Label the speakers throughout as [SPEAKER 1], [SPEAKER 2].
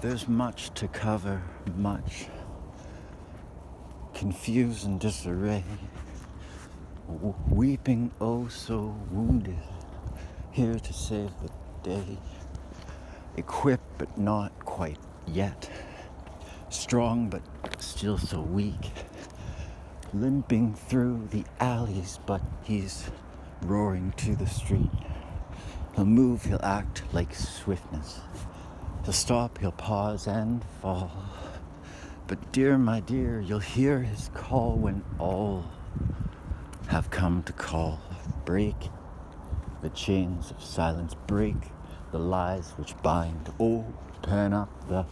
[SPEAKER 1] There's much to cover, much confused and disarray. Weeping oh so wounded, here to save the day. Equipped but not quite yet. Strong but still so weak. Limping through the alleys, but he's roaring to the street. He'll move, he'll act like swiftness. He'll stop, he'll pause and fall. But dear, my dear, you'll hear his call when all have come to call. Break the chains of silence, break the lies which bind. Open up the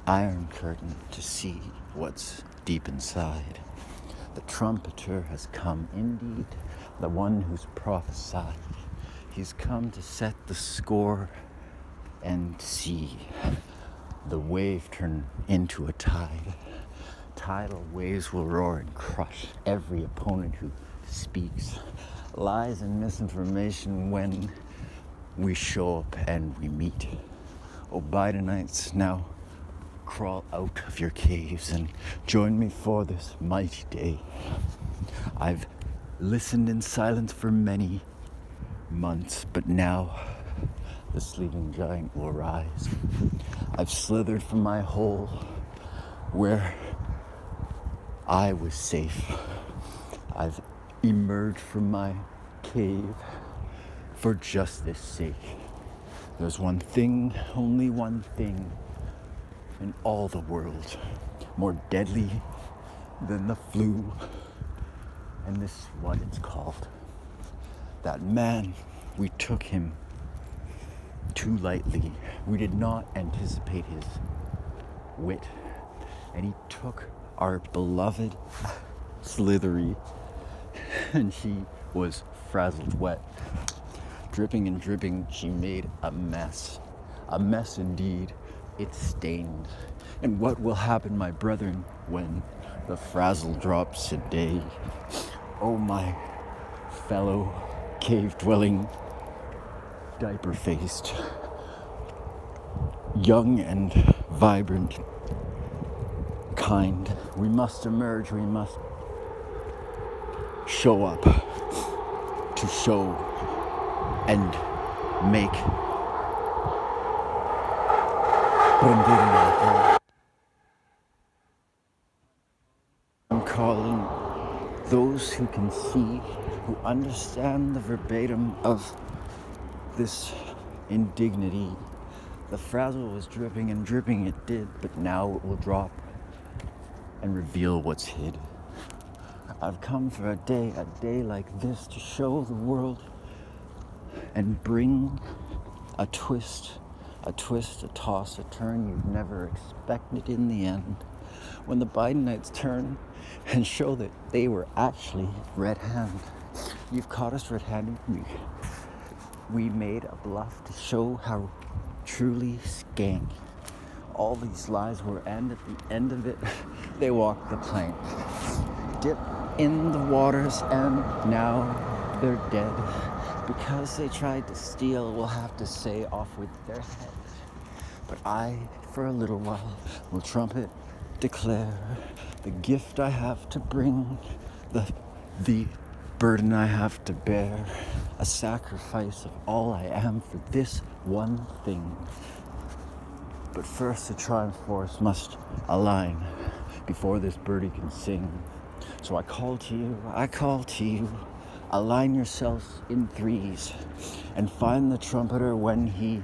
[SPEAKER 1] iron curtain to see what's deep inside. The trumpeter has come indeed, the one who's prophesied. He's come to set the score and see the wave turn into a tide. Tidal waves will roar and crush every opponent who speaks lies and misinformation when we show up and we meet. Oh, Bideonites, now crawl out of your caves and join me for this mighty day. I've listened in silence for many months, but now the sleeping giant will rise. I've slithered from my hole where I was safe. I've emerged from my cave for justice' sake. There's one thing, only one thing in all the world more deadly than the flu, and this is what it's called. That man, we took him too lightly. We did not anticipate his wit, and he took our beloved Slithery, and she was frazzled wet. Dripping and dripping, she made a mess indeed. It stained. And what will happen, my brethren, when the frazzle drops today? Oh, my fellow cave-dwelling, diaper-faced, young and vibrant kind, we must emerge, we must show up to show and make I'm calling those who can see, who understand the verbatim of this indignity. The frazzle was dripping and dripping, it did, but now it will drop and reveal what's hid. I've come for a day like this to show the world and bring a twist, a toss, a turn you'd never expected in the end. When the Bideonites turn and show that they were actually red-handed. You've caught us red-handed. We made a bluff to show how truly skank all these lies were, and at the end of it, they walked the plank. Dip in the waters, and now they're dead. Because they tried to steal, we'll have to say off with their heads. But I, for a little while, will trumpet declare the gift I have to bring, the burden I have to bear, a sacrifice of all I am for this one thing. But first the triumph force must align before this birdie can sing. So I call to you, align yourselves in threes and find the trumpeter when he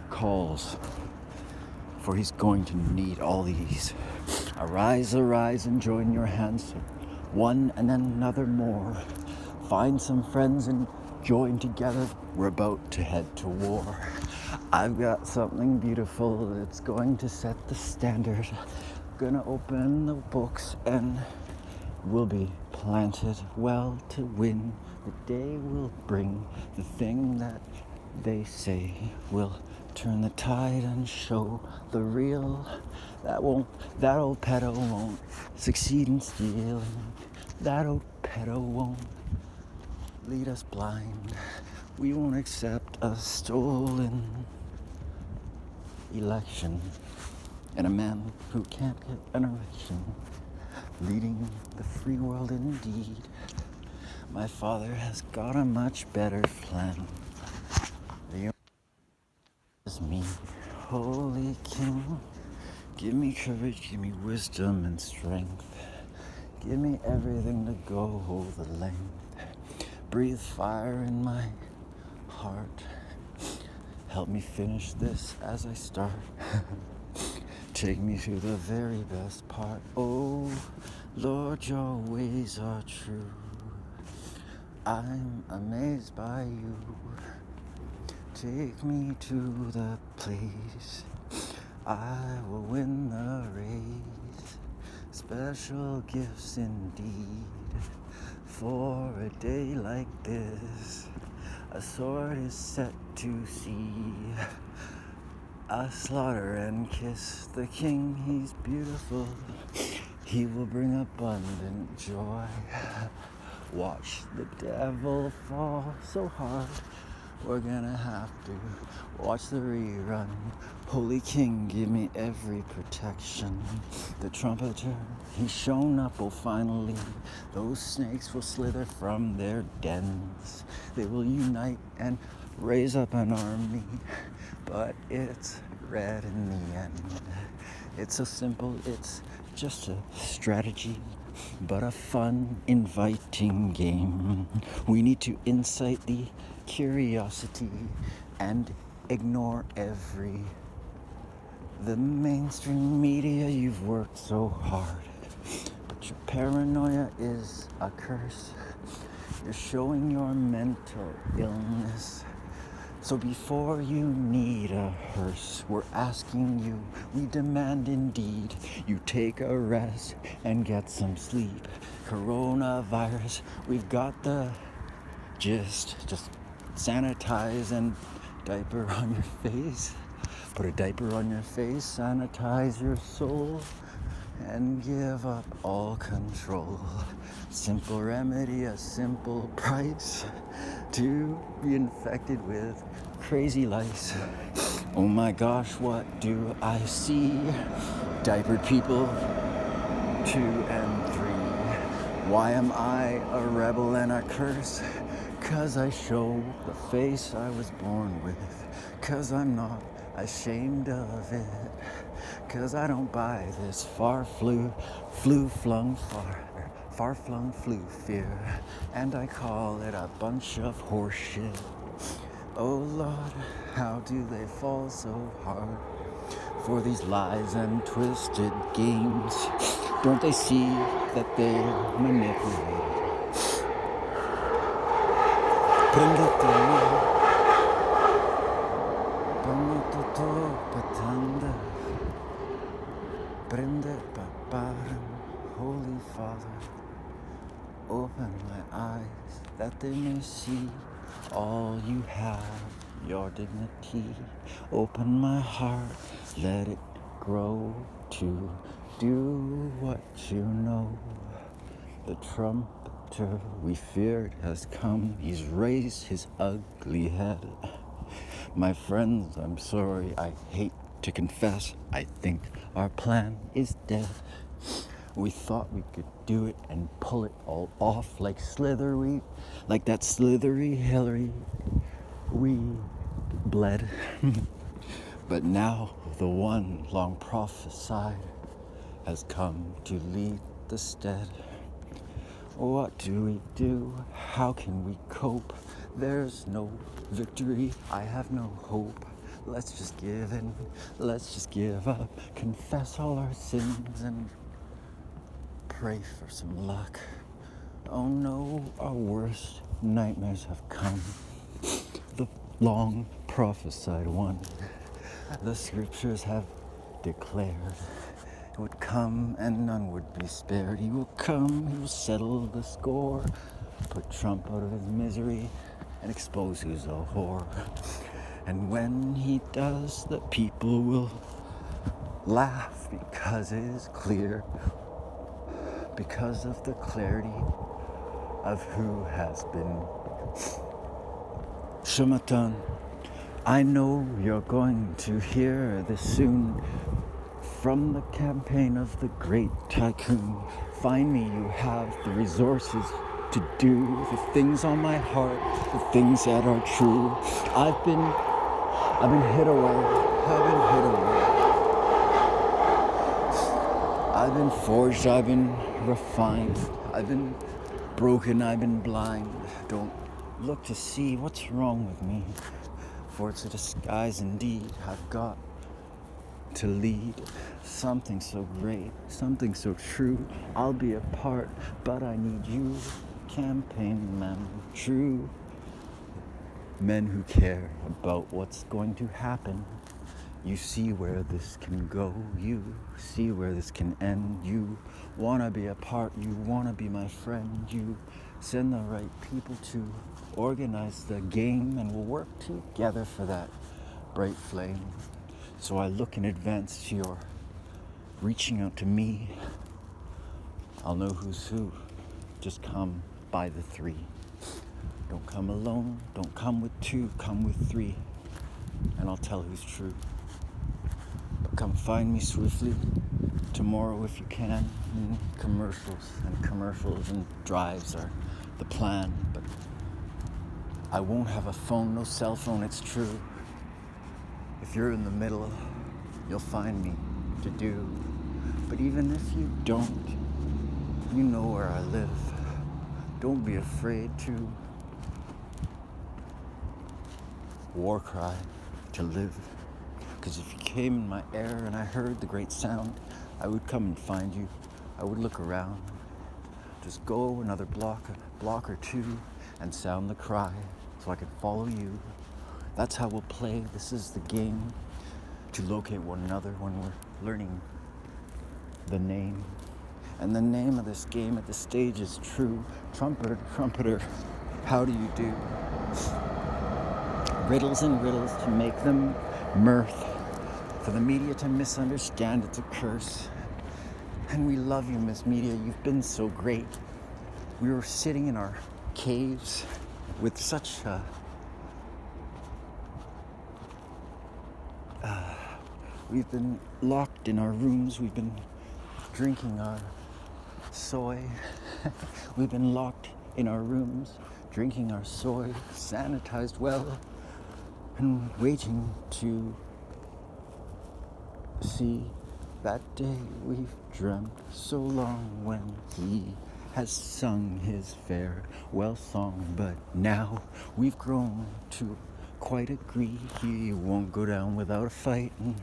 [SPEAKER 1] calls, for he's going to need all these. Arise and join your hands, one and then another more. Find some friends and join together. We're about to head to war. I've got something beautiful that's going to set the standard. Gonna open the books and we'll be planted well to win. The day will bring the thing that they say will turn the tide and show the real. That old pedo won't succeed in stealing. That old pedo won't lead us blind. We won't accept a stolen election. and a man who can't get an erection, leading the free world indeed. My father has got a much better plan. The is me, Holy King. Give me courage, give me wisdom and strength. Give me everything to go the length. Breathe fire in my heart. Help me finish this as I start. Take me to the very best part. Oh, Lord, your ways are true. I'm amazed by you. Take me to the place I will win the race. Special gifts indeed for a day like this. A sword is set to see. I slaughter and kiss the king, he's beautiful. He will bring abundant joy. Watch the devil fall so hard. We're gonna have to watch the rerun. Holy King, give me every protection. The trumpeter, he's shown up, oh finally. Those snakes will slither from their dens. They will unite and raise up an army. But it's red in the end. It's so simple, it's just a strategy, but a fun, inviting game. We need to incite the curiosity and ignore the mainstream media. You've worked so hard, but your paranoia is a curse. You're showing your mental illness. So before you need a hearse, we're asking you, we demand indeed, you take a rest and get some sleep. Coronavirus, we've got the gist. Just sanitize and diaper on your face. Put a diaper on your face, sanitize your soul, and give up all control. Simple remedy, a simple price to be infected with crazy lice. Oh my gosh, what do I see? Diapered people 2 and 3. Why am I a rebel and a curse? 'Cause I show the face I was born with. 'Cause I'm not ashamed of it. 'Cause I don't buy this far-flung flu fear. And I call it a bunch of horseshit. Oh Lord, how do they fall so hard for these lies and twisted games? Don't they see that they're manipulated? Holy Father, open my eyes that they may see all you have, your dignity. Open my heart, let it grow to do what you know. The trumpeter we feared has come, he's raised his ugly head. My friends, I'm sorry, I hate to confess, I think our plan is dead. We thought we could do it and pull it all off like that slithery Hillary. We bled. But now the one long prophesied has come to lead the stead. What do we do? How can we cope? There's no victory. I have no hope. Let's just give in. Let's just give up. Confess all our sins and pray for some luck. Oh no, our worst nightmares have come. The long prophesied one. The scriptures have declared it would come and none would be spared. He will come, he will settle the score, put Trump out of his misery and expose who's a whore. And when he does, the people will laugh because it is clear, because of the clarity of who has been. Shumatan, I know you're going to hear this soon. From the campaign of the great tycoon, find me, you have the resources to do the things on my heart, the things that are true. I've been hid away, I've been forged, I've been refined, I've been broken, I've been blind. Don't look to see what's wrong with me, for it's a disguise indeed. I've got to lead something so great, something so true. I'll be a part, but I need you, campaign men, true men who care about what's going to happen. You see where this can go, you see where this can end. You wanna be a part, you wanna be my friend. You send the right people to organize the game, and we'll work together for that bright flame. So I look in advance to your reaching out to me. I'll know who's who. Just come by the three. Don't come alone, don't come with two, come with three. And I'll tell who's true. But come find me swiftly tomorrow if you can. Commercials and drives are the plan. But I won't have a phone, no cell phone, it's true. If you're in the middle, you'll find me to do. But even if you don't, you know where I live. Don't be afraid to war cry to live. Because if you came in my air and I heard the great sound, I would come and find you. I would look around. Just go another block or two, and sound the cry so I could follow you. That's how we'll play. This is the game, to locate one another when we're learning the name. And the name of this game at this stage is true. Trumpeter, how do you do? Riddles and riddles to make them mirth. For the media to misunderstand, it's a curse. And we love you, Miss Media. You've been so great. We were sitting in our caves with such we've been locked in our rooms. We've been drinking our soy. We've been locked in our rooms, drinking our soy, sanitized well, and waiting to see that day we've dreamt so long, when he has sung his farewell song. But now we've grown to quite agree he won't go down without a fight. And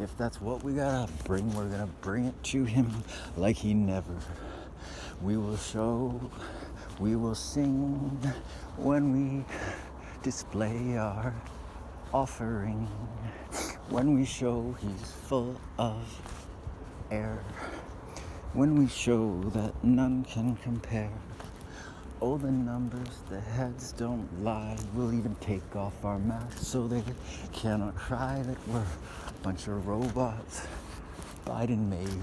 [SPEAKER 1] if that's what we gotta bring, we're gonna bring it to him like he never. We will show, we will sing when we display our offering. When we show he's full of air. When we show that none can compare. Oh, the numbers, the heads don't lie. We'll even take off our masks so they cannot cry that we're a bunch of robots Biden made.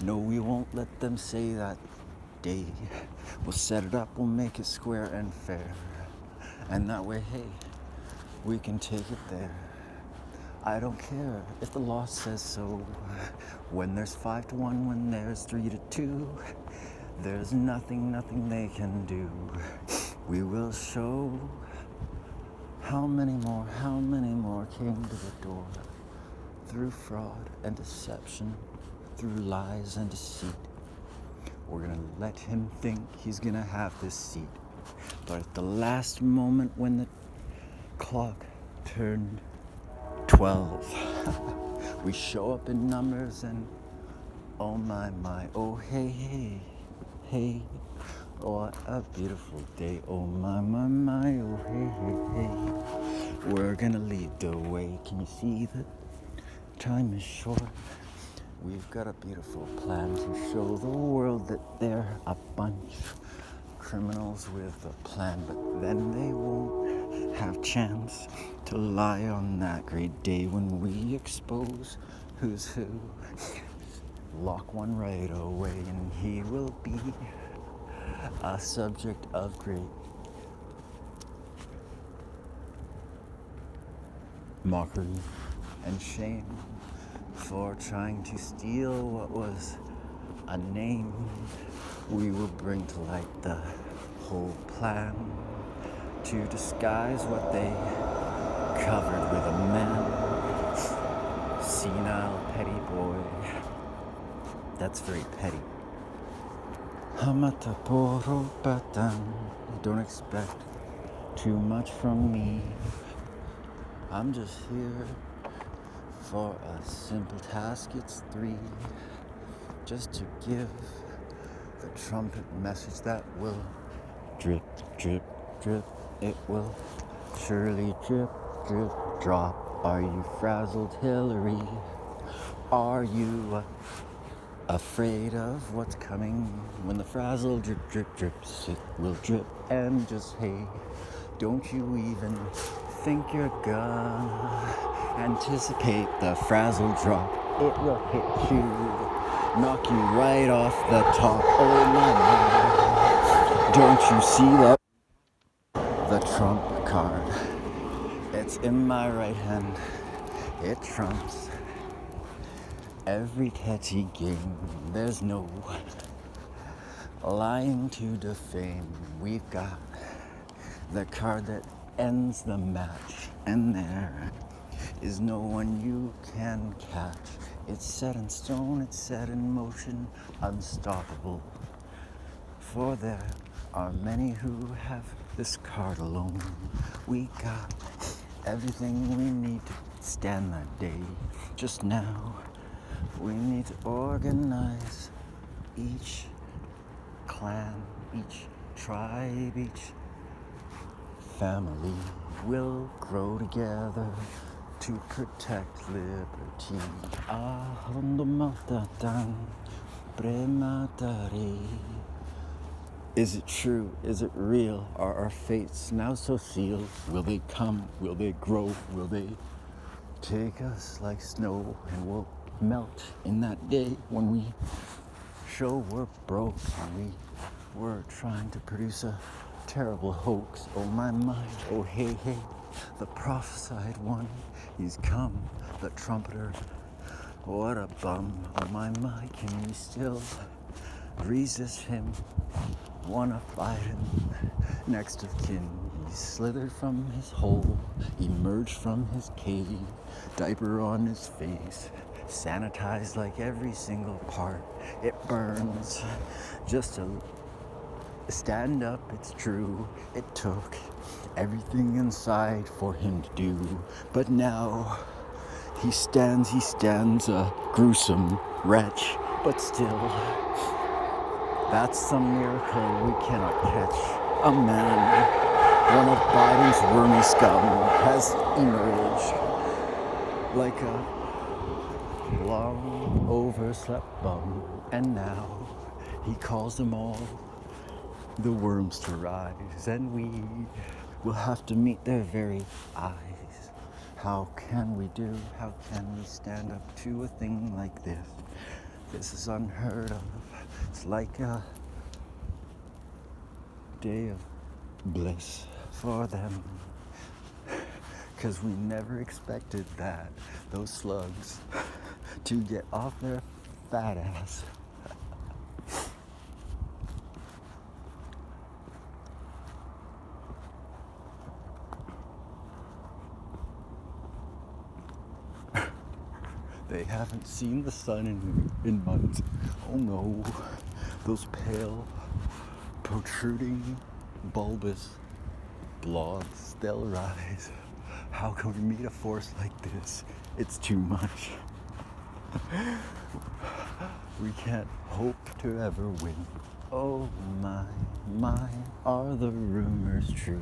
[SPEAKER 1] No, we won't let them say that day. We'll set it up, we'll make it square and fair. And that way, hey, we can take it there. I don't care if the law says so. When there's 5-1, when there's 3-2, there's nothing they can do. We will show how many more came to the door, through fraud and deception, through lies and deceit. We're gonna let him think he's gonna have this seat. But at the last moment, when the clock turned 12, we show up in numbers, and oh my, oh hey, what a beautiful day, oh my, oh hey, we're gonna lead the way. Can you see that time is short? We've got a beautiful plan to show the world that they're a bunch of criminals with a plan, but then they won't have chance to lie on that great day when we expose who's who. Lock one right away, and he will be a subject of great mockery and shame. for trying to steal what was a name. We will bring to light the whole plan to disguise what they covered with a man. Senile petty boy. That's very petty. Hamata poro patan. Don't expect too much from me. I'm just here for a simple task. It's 3. Just to give the trumpet message that will drip, drip, drip. It will surely drip, drip, drop. Are you frazzled, Hillary? Are you afraid of what's coming? When the frazzle drip, drip, drips, it will drip. And just hey, don't you even think you're gonna anticipate the frazzle drop. It will hit you, knock you right off the top. Oh my God. Don't you see that? The Trump card. It's in my right hand. It trumps every petty game. There's no lying to defame. We've got the card that ends the match, and there is no one you can catch. It's set in stone, it's set in motion, unstoppable. For there are many who have this card alone. We got everything we need to stand that day. Just now, we need to organize each clan, each tribe, each family will grow together to protect liberty. Is it true? Is it real? Are our fates now so sealed? Will they come? Will they grow? Will they take us like snow and we'll melt in that day when we show we're broke and we were trying to produce a terrible hoax? Oh my mind, oh hey hey, the prophesied one, he's come, the trumpeter. What a bum, oh my mind, can we still resist him? Wanna fight him, next of kin. He slithered from his hole, emerged from his cave, diaper on his face, sanitized like every single part. It burns just to stand up, it's true. It took everything inside for him to do, but now he stands a gruesome wretch, but still, that's some miracle we cannot catch. A man, one of Biden's wormy scum, has emerged like a long overslept bum, and now he calls them all the worms to rise, and we will have to meet their very eyes. How can we stand up to a thing like this? This is unheard of. It's like a day of bliss for them, 'cause we never expected that, those slugs, to get off their fat ass. They haven't seen the sun in months. Oh no, those pale, protruding, bulbous blobs, they'll rise. How can we meet a force like this? It's too much. We can't hope to ever win. Oh my, are the rumors true?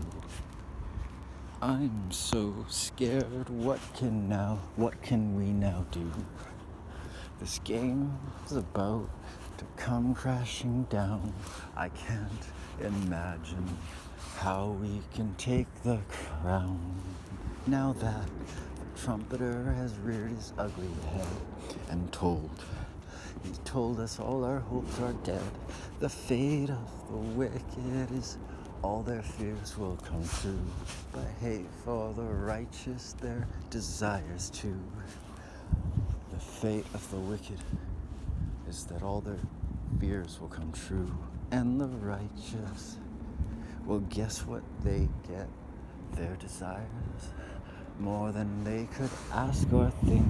[SPEAKER 1] I'm so scared. What can we now do? This game is about to come crashing down. I can't imagine how we can take the crown. Now that the trumpeter has reared his ugly head and he's told us all our hopes are dead. The fate of the wicked is all their fears will come true. But hey, for the righteous, their desires too. The The fate of the wicked is that all their fears will come true, and the righteous, well, guess what they get? Their desires, more than they could ask or think.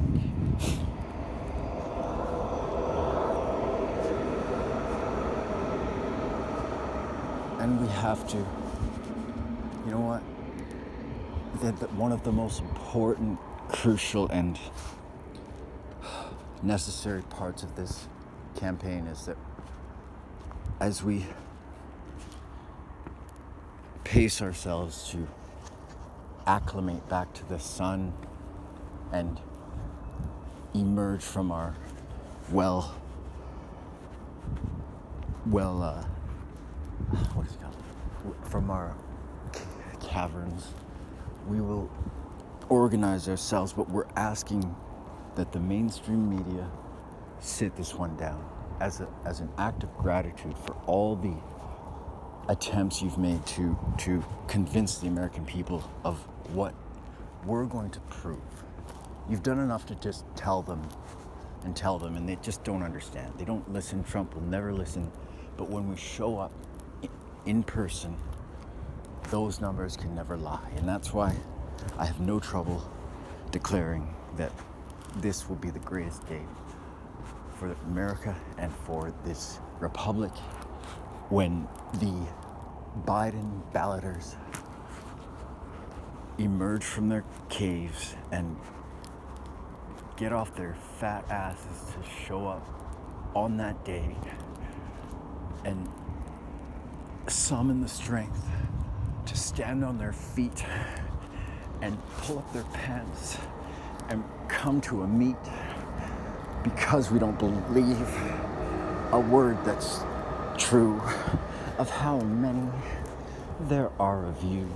[SPEAKER 1] And we have to, you know what? That one of the most important, crucial, and necessary parts of this campaign is that as we pace ourselves to acclimate back to the sun and emerge from our from our caverns, we will organize ourselves, but we're asking that the mainstream media sit this one down as an act of gratitude for all the attempts you've made to convince the American people of what we're going to prove. You've done enough to just tell them, and they just don't understand. They don't listen. Trump will never listen. But when we show up in person, those numbers can never lie. And that's why I have no trouble declaring that this will be the greatest day for America and for this republic when the Biden balloters emerge from their caves and get off their fat asses to show up on that day and summon the strength to stand on their feet and pull up their pants and come to a meet, because we don't believe a word that's true of how many there are of you.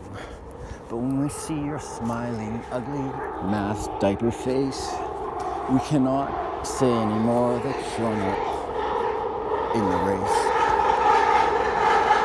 [SPEAKER 1] But when we see your smiling, ugly, masked diaper face, we cannot say anymore that you're not in the race.